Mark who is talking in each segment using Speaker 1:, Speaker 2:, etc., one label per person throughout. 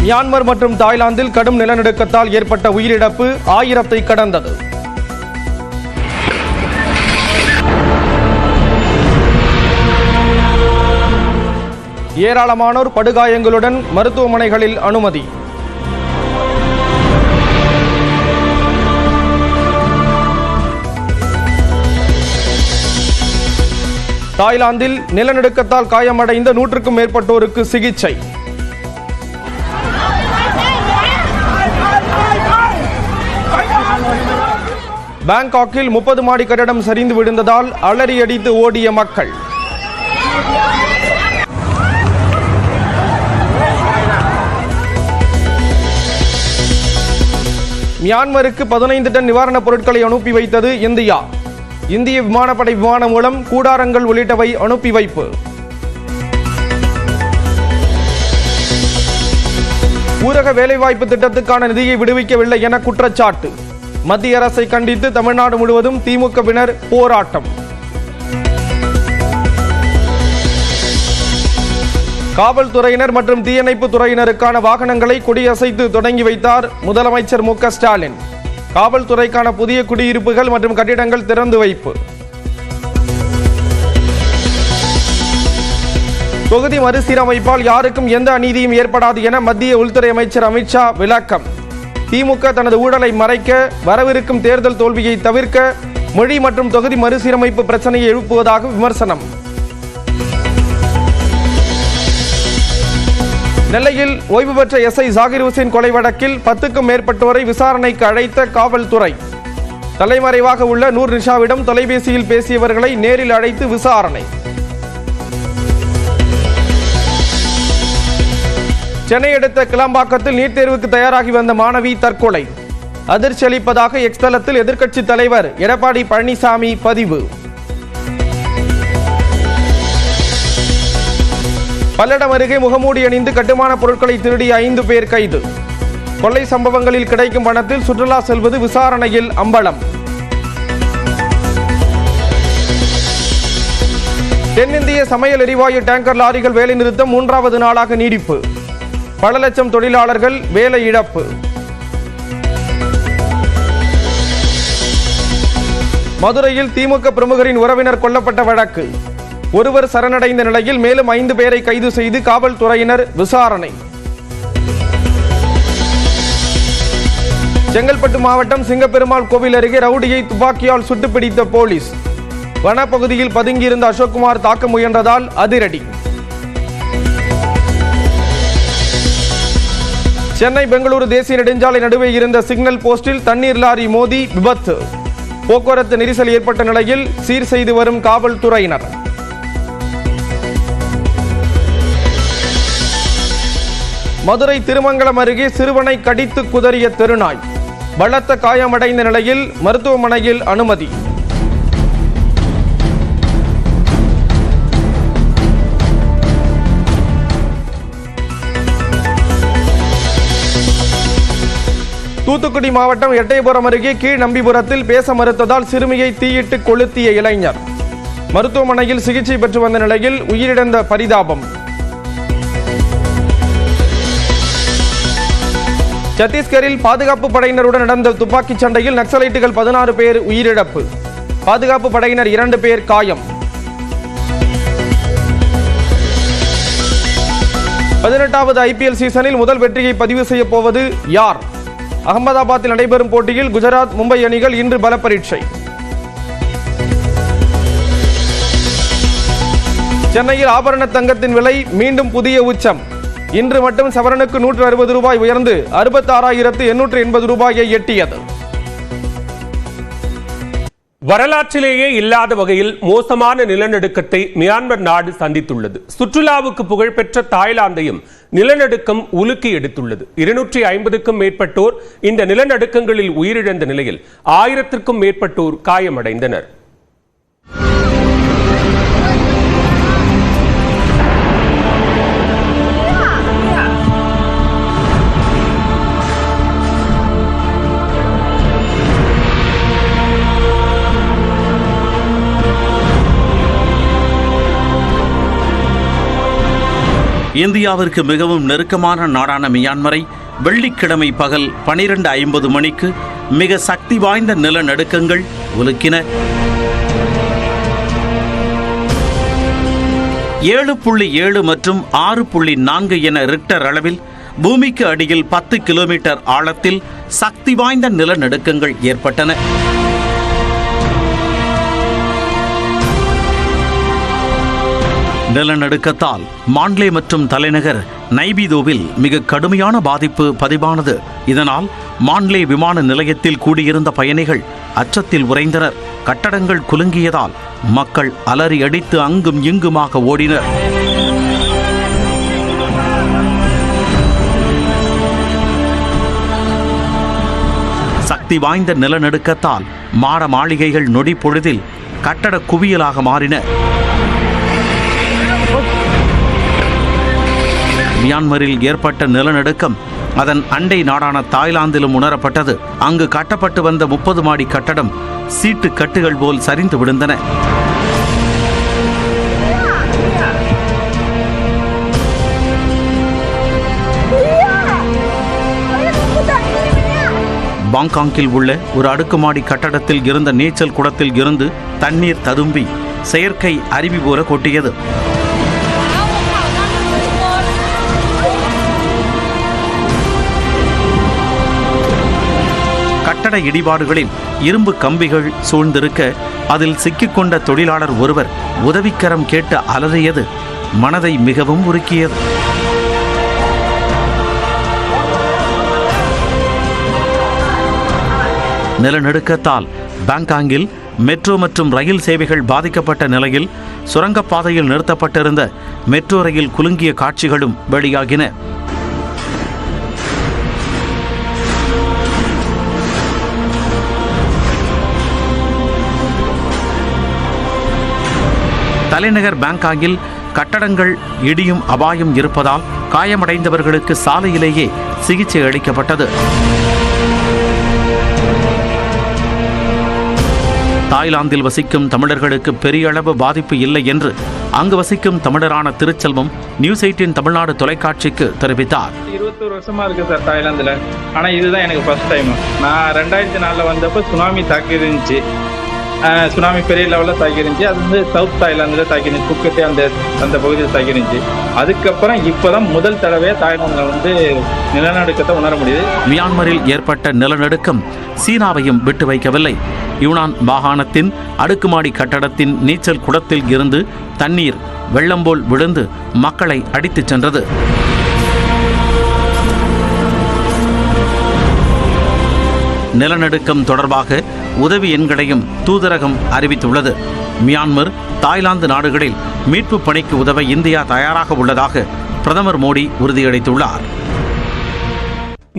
Speaker 1: Myanmar மற்றும் தாய்லாந்தில் கடும் நிலநடுக்கத்தால் ஏற்பட்ட உயிரிழப்பு 1000-ஐ கடந்தது. ஏராளமானோர் படுகாயங்களுடன் மருத்துவமனைகளில் அனுமதி. தாய்லாந்தில் நிலநடுக்கத்தால் காயமடைந்த 100க்கும் மேற்பட்டோருக்கு சிகிச்சை. பாங்காக்கில் 30 மாடி கட்டடம் சரிந்து விழுந்ததால் அலறியடித்து ஓடிய மக்கள். மியான்மருக்கு 15 டன் நிவாரணப் பொருட்களை அனுப்பி வைத்தது இந்தியா. இந்திய விமானப்படை விமானம் மூலம் கூடாரங்கள் உள்ளிட்டவை அனுப்பி வைப்பு. ஊரக வேலைவாய்ப்பு திட்டத்துக்கான நிதியை விடுவிக்கவில்லை என குற்றச்சாட்டு. மத்திய அரசை கண்டித்து தமிழ்நாடு முழுவதும் திமுகவினர் போராட்டம். காவல்துறையினர் மற்றும் தீயணைப்பு துறையினருக்கான வாகனங்களை கொடியசைத்து தொடங்கி வைத்தார் முதலமைச்சர் மு க ஸ்டாலின். காவல்துறைக்கான புதிய குடியிருப்புகள் மற்றும் கட்டிடங்கள் திறந்து வைப்பு. தொகுதி மறுசீரமைப்பால் யாருக்கும் எந்த அநீதியும் ஏற்படாது என மத்திய உள்துறை அமைச்சர் அமித்ஷா விளக்கம். திமுக தனது ஊழலை மறைக்க, வரவிருக்கும் தேர்தல் தோல்வியை தவிர்க்க மொழி மற்றும் தொகுதி மறுசீரமைப்பு பிரச்சனையை எழுப்புவதாக விமர்சனம். நெல்லையில் ஓய்வு பெற்ற எஸ்ஐ ஜாகிர் ஹுசைன் கொலை வழக்கில் 10க்கும் மேற்பட்டோரை விசாரணைக்கு அழைத்த காவல்துறை. தலைமறைவாக உள்ள நூர் நிஷாவிடம் தொலைபேசியில் பேசியவர்களை நேரில் அழைத்து விசாரணை. சென்னை அடுத்த கிளாம்பாக்கத்தில் நீட் தேர்வுக்கு தயாராகி வந்த மாணவி தற்கொலை. அதிர்ச்சி அளிப்பதாக எக்ஸ் தளத்தில் எதிர்க்கட்சி தலைவர் எடப்பாடி பழனிசாமி பதிவு. பல்லடம் அருகே முகமூடி அணிந்து கட்டுமான பொருட்களை திருடிய 5 பேர் கைது. கொள்ளை சம்பவங்களில் கிடைக்கும் பணத்தில் சுற்றுலா செல்வது விசாரணையில் அம்பலம். தென்னிந்திய சமையல் எரிவாயு டேங்கர் லாரிகள் வேலைநிறுத்தம் 3வது நாளாக நீடிப்பு. பல லட்சம் தொழிலாளர்கள் வேலை இழப்பு. மதுரையில் திமுக பிரமுகரின் உறவினர் கொல்லப்பட்ட வழக்கு. ஒருவர் சரணடைந்த நிலையில் மேலும் 5 பேரை கைது செய்து காவல்துறையினர் விசாரணை. செங்கல்பட்டு மாவட்டம் சிங்கப்பெருமாள் கோவில் அருகே ரவுடியை துப்பாக்கியால் சுட்டுப்பிடித்த போலீஸ். வனப்பகுதியில் பதுங்கியிருந்த அசோக்குமார் தாக்க முயன்றதால் அதிரடி. சென்னை பெங்களூரு தேசிய நெடுஞ்சாலை நடுவே இருந்த சிக்னல் போஸ்டில் தண்ணீர் லாரி மோதி விபத்து. போக்குவரத்து நெரிசல் ஏற்பட்ட நிலையில் சீர் செய்து வரும் காவல்துறையினர். மதுரை திருமங்கலம் அருகே சிறுவனை கடித்து குதறிய தெருநாய். பலத்த காயமடைந்த நிலையில் மருத்துவமனையில் அனுமதி. தூத்துக்குடி மாவட்டம் எட்டயபுரம் அருகே கீழ் நம்பிபுரத்தில் பேச மறுத்ததால் சிறுமியை தீயிட்டு கொளுத்திய இளைஞர். மருத்துவமனையில் சிகிச்சை பெற்று வந்த நிலையில் உயிரிழந்த பரிதாபம். சத்தீஸ்கரில் பாதுகாப்பு படையினருடன் நடந்த துப்பாக்கிச் சண்டையில் நக்சலைட்டுகள் 16 பேர் உயிரிழப்பு. பாதுகாப்பு படையினர் 2 பேர் காயம். 18வது IPL சீசனில் முதல் வெற்றியை பதிவு செய்ய போவது யார்? அகமதாபாத்தில் நடைபெறும் போட்டியில் குஜராத், மும்பை அணிகள் இன்று பல பரீட்சை. சென்னையில் ஆபரண தங்கத்தின் விலை மீண்டும் புதிய உச்சம். இன்று மட்டும் சவரனுக்கு 160 ரூபாய் உயர்ந்து 66,880 ரூபாயை எட்டியது.
Speaker 2: வரலாற்றிலேயே இல்லாத வகையில் மோசமான நிலநடுக்கத்தை மியான்மர் நாடு சந்தித்துள்ளது. சுற்றுலாவுக்கு புகழ்பெற்ற தாய்லாந்தையும் நிலநடுக்கம் உலுக்கி எடுத்துள்ளது. 250க்கும் மேற்பட்டோர் இந்த நிலநடுக்கங்களில் உயிரிழந்த நிலையில் 1000க்கும் மேற்பட்டோர் காயமடைந்தனர்.
Speaker 3: இந்தியாவிற்கு மிகவும் நெருக்கமான நாடான மியான்மரை வெள்ளிக்கிழமை பகல் 12:50 மணிக்கு மிக சக்தி வாய்ந்த நிலநடுக்கங்கள் உலுக்கின. 7.7 மற்றும் 6.4 என ரிக்டர் அளவில் பூமிக்கு அடியில் 10 கிலோமீட்டர் ஆழத்தில் சக்தி வாய்ந்த நிலநடுக்கங்கள் ஏற்பட்டன. நிலநடுக்கத்தால் மாண்ட்லே மற்றும் தலைநகர் நைபிதோவில் மிக கடுமையான பாதிப்பு பதிவானது. இதனால் மாண்ட்லே விமான நிலையத்தில் கூடியிருந்த பயணிகள் அச்சத்தில் உறைந்தனர். கட்டடங்கள் குலுங்கியதால் மக்கள் அலறி அடித்து அங்கும் இங்குமாக ஓடினர். சக்தி வாய்ந்த நிலநடுக்கத்தால் மாட மாளிகைகள் நொடி பொழுதில் கட்டட குவியலாக மாறின. மியான்மரில் ஏற்பட்ட நிலநடுக்கம் அதன் அண்டை நாடான தாய்லாந்திலும் உணரப்பட்டது. அங்கு கட்டப்பட்டு வந்த 30 மாடி கட்டடம் சீட்டு கட்டுகள் போல் சரிந்து விழுந்தன. பாங்காங்கில் உள்ள ஒரு அடுக்குமாடி கட்டடத்தில் இருந்த நீச்சல் குளத்தில் இருந்து தண்ணீர் ததும்பி செயற்கை அருவி போல கொட்டியது. கட்டட இடிபாடுகளில் இரும்பு கம்பிகள் சூழ்ந்திருக்க அதில் சிக்கிக்கொண்ட தொழிலாளர் ஒருவர் உதவிக்கரம் கேட்டு அலறியது மனதை மிகவும் உருக்கியது. நிலநடுக்கத்தால் பாங்காங்கில் மெட்ரோ மற்றும் ரயில் சேவைகள் பாதிக்கப்பட்ட நிலையில் சுரங்கப்பாதையில் நிறுத்தப்பட்டிருந்த மெட்ரோ ரயில் குலுங்கிய காட்சிகளும் வெளியாகின. தலைநகர் பாங்காங்கில் கட்டடங்கள் இடியும் அபாயம் இருப்பதால் காயமடைந்தவர்களுக்கு சாலையிலேயே சிகிச்சை அளிக்கப்பட்டது. தாய்லாந்தில் வசிக்கும் தமிழர்களுக்கு பெரிய அளவு பாதிப்பு இல்லை என்று அங்கு வசிக்கும் தமிழரான திருச்செல்வம் நியூஸ் 18 தமிழ்நாடு தொலைக்காட்சிக்கு தெரிவித்தார்.
Speaker 4: 21 வருஷமா இருக்கு சார் தாய்லாந்துல. ஆனா இதுதான் எனக்கு ஃபர்ஸ்ட் டைம். நான் 2004 வந்தப்போ சுனாமி தாக்கி இருந்துச்சு. சுனாமி பெரிய லெவலில் தாக்கிருந்துச்சு. அது வந்து சவுத் தாய்லாந்தில் தாக்கிருந்துச்சு. புக்கெட்டே அந்த பகுதியில் தாக்கிருந்துச்சு. அதுக்கப்புறம் இப்போதான் முதல் தடவையாக தாய்லாந்தில் வந்து நிலநடுக்கத்தை உணர முடியுது.
Speaker 3: மியான்மரில் ஏற்பட்ட நிலநடுக்கம் சீனாவையும் விட்டு வைக்கவில்லை. யூனான் மாகாணத்தின் அடுக்குமாடி கட்டடத்தின் நீச்சல் குளத்தில் இருந்து தண்ணீர் வெள்ளம் போல் விழுந்து மக்களை அடித்துச் சென்றது. நிலநடுக்கம் தொடர்பாக உதவி எண்களையும் தூதரகம் அறிவித்துள்ளது. மியான்மர், தாய்லாந்து நாடுகளில் மீட்பு பணிக்கு உதவ இந்தியா தயாராக உள்ளதாக பிரதமர் மோடி உறுதியளித்துள்ளார்.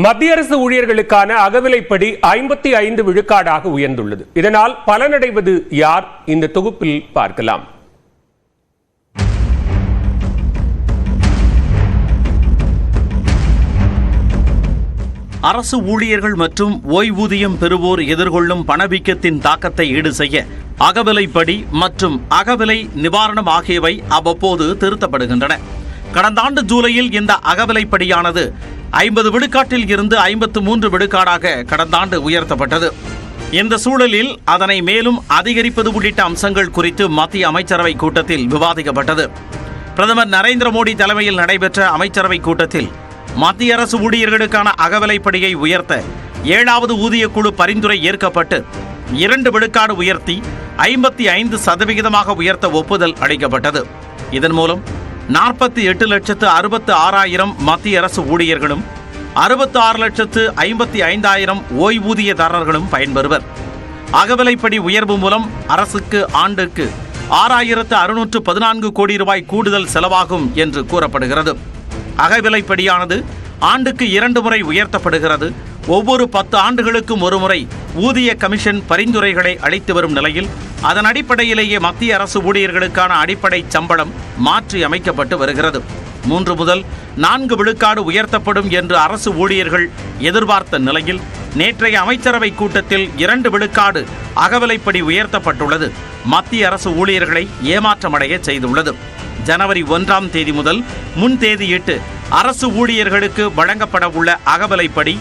Speaker 2: மத்திய அரசு ஊழியர்களுக்கான அகவிலைப்படி 55 விழுக்காடாக உயர்ந்துள்ளது. இதனால் பலனடைவது யார்? இந்த தொகுப்பில் பார்க்கலாம்.
Speaker 3: அரசு ஊழியர்கள் மற்றும் ஓய்வூதியம் பெறுவோர் எதிர்கொள்ளும் பணவீக்கத்தின் தாக்கத்தை ஈடு செய்ய அகவிலைப்படி மற்றும் அகவிலை நிவாரணம் ஆகியவை அவ்வப்போது திருத்தப்படுகின்றன. கடந்த ஆண்டு ஜூலையில் இந்த அகவிலைப்படியானது 50 விழுக்காட்டில் இருந்து 53 விழுக்காடாக கடந்த ஆண்டு உயர்த்தப்பட்டது. இந்த சூழலில் அதனை மேலும் அதிகரிப்பது உள்ளிட்ட அம்சங்கள் குறித்து மத்திய அமைச்சரவை கூட்டத்தில் விவாதிக்கப்பட்டது. பிரதமர் நரேந்திர மோடி தலைமையில் நடைபெற்ற அமைச்சரவை கூட்டத்தில் மத்திய அரசு ஊழியர்களுக்கான அகவிலைப்படியை உயர்த்த 7வது ஊதிய குழு பரிந்துரை ஏற்கப்பட்டு 2 விழுக்காடு உயர்த்தி 55% உயர்த்த ஒப்புதல் அளிக்கப்பட்டது. இதன் மூலம் 48,66,000 மத்திய அரசு ஊழியர்களும் 66,55,000 ஓய்வூதியதாரர்களும் பயன்பெறுவர். அகவிலைப்படி உயர்வு மூலம் அரசுக்கு ஆண்டுக்கு 6,614 கோடி ரூபாய் கூடுதல் செலவாகும் என்று கூறப்படுகிறது. அகவிலைப்படியானது ஆண்டுக்கு 2 முறை உயர்த்தப்படுகிறது. ஒவ்வொரு 10 ஆண்டுகளுக்கும் ஒரு முறை ஊதிய கமிஷன் பரிந்துரைகளை அளித்து வரும் நிலையில் அதன் அடிப்படையிலேயே மத்திய அரசு ஊழியர்களுக்கான அடிப்படை சம்பளம் மாற்றி அமைக்கப்பட்டு வருகிறது. 3 முதல் 4 விழுக்காடு உயர்த்தப்படும் என்று அரசு ஊழியர்கள் எதிர்பார்த்த நிலையில் நேற்றைய அமைச்சரவை கூட்டத்தில் 2 விழுக்காடு அகவிலைப்படி உயர்த்தப்பட்டுள்ளது மத்திய அரசு ஊழியர்களை ஏமாற்றமடைய செய்துள்ளது. ஜனவரி 1ஆம் தேதி முதல் முன் தேதியிட்டு அரசு ஊழியர்களுக்கு வழங்கப்பட உள்ள அகவிலைப்படி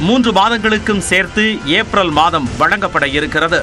Speaker 3: 3 மாதங்களுக்கும் சேர்த்து ஏப்ரல் மாதம் வழங்கப்பட இருக்கிறது.